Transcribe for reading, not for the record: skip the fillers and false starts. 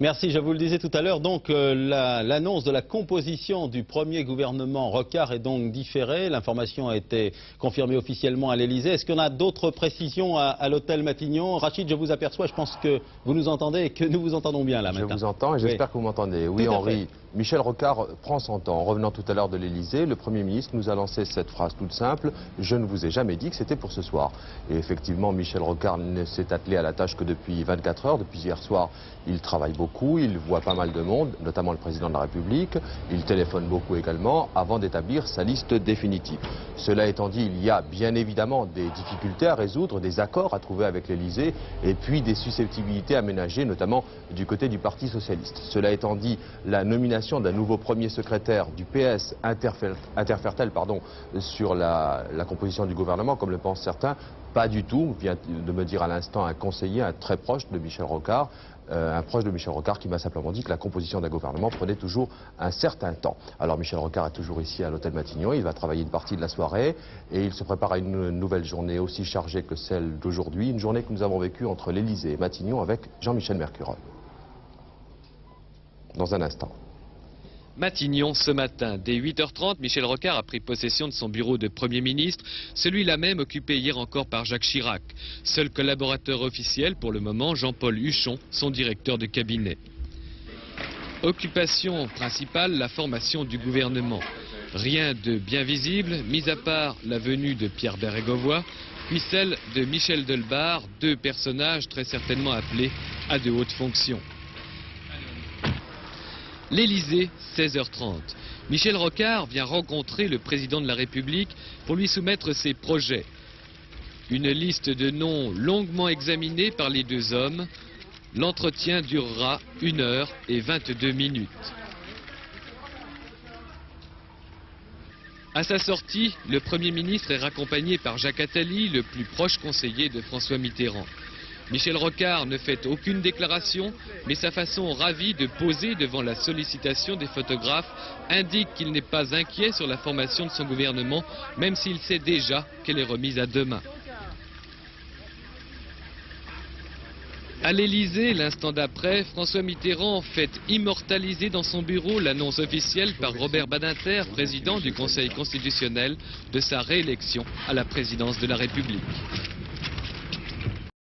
Merci, je vous le disais tout à l'heure, donc l'annonce de la composition du premier gouvernement Rocard est donc différée. L'information a été confirmée officiellement à l'Elysée. Est-ce qu'on a d'autres précisions à l'hôtel Matignon? Rachid, je vous aperçois, je pense que vous nous entendez et que nous vous entendons bien là maintenant. Je vous entends et j'espère que vous m'entendez. Oui, Henri, Michel Rocard prend son temps. En revenant tout à l'heure de l'Elysée, le Premier ministre nous a lancé cette phrase toute simple: je ne vous ai jamais dit que c'était pour ce soir. Et effectivement, Michel Rocard ne s'est attelé à la tâche que depuis 24 heures. Depuis hier soir, il travaille beaucoup, il voit pas mal de monde, notamment le président de la République. Il téléphone beaucoup également avant d'établir sa liste définitive. Cela étant dit, il y a bien évidemment des difficultés à résoudre, des accords à trouver avec l'Elysée et puis des susceptibilités à ménager, notamment du côté du Parti socialiste. Cela étant dit, la nomination d'un nouveau premier secrétaire du PS interfère-t-elle sur la composition du gouvernement, comme le pensent certains? Pas du tout, vient de me dire à l'instant un conseiller, un très proche de Michel Rocard, qui m'a simplement dit que la composition d'un gouvernement prenait toujours un certain temps. Alors Michel Rocard est toujours ici à l'hôtel Matignon, il va travailler une partie de la soirée et il se prépare à une nouvelle journée aussi chargée que celle d'aujourd'hui, une journée que nous avons vécue entre l'Elysée et Matignon avec Jean-Michel Mercurel. Dans un instant. Matignon, ce matin, dès 8h30, Michel Rocard a pris possession de son bureau de Premier ministre, celui-là même occupé hier encore par Jacques Chirac. Seul collaborateur officiel pour le moment, Jean-Paul Huchon, son directeur de cabinet. Occupation principale, la formation du gouvernement. Rien de bien visible, mis à part la venue de Pierre Bérégovoy, puis celle de Michel Delbarre, deux personnages très certainement appelés à de hautes fonctions. L'Elysée, 16h30. Michel Rocard vient rencontrer le président de la République pour lui soumettre ses projets. Une liste de noms longuement examinée par les deux hommes. L'entretien durera 1h22. À sa sortie, le Premier ministre est raccompagné par Jacques Attali, le plus proche conseiller de François Mitterrand. Michel Rocard ne fait aucune déclaration, mais sa façon ravie de poser devant la sollicitation des photographes indique qu'il n'est pas inquiet sur la formation de son gouvernement, même s'il sait déjà qu'elle est remise à demain. À l'Elysée, l'instant d'après, François Mitterrand fait immortaliser dans son bureau l'annonce officielle par Robert Badinter, président du Conseil constitutionnel, de sa réélection à la présidence de la République.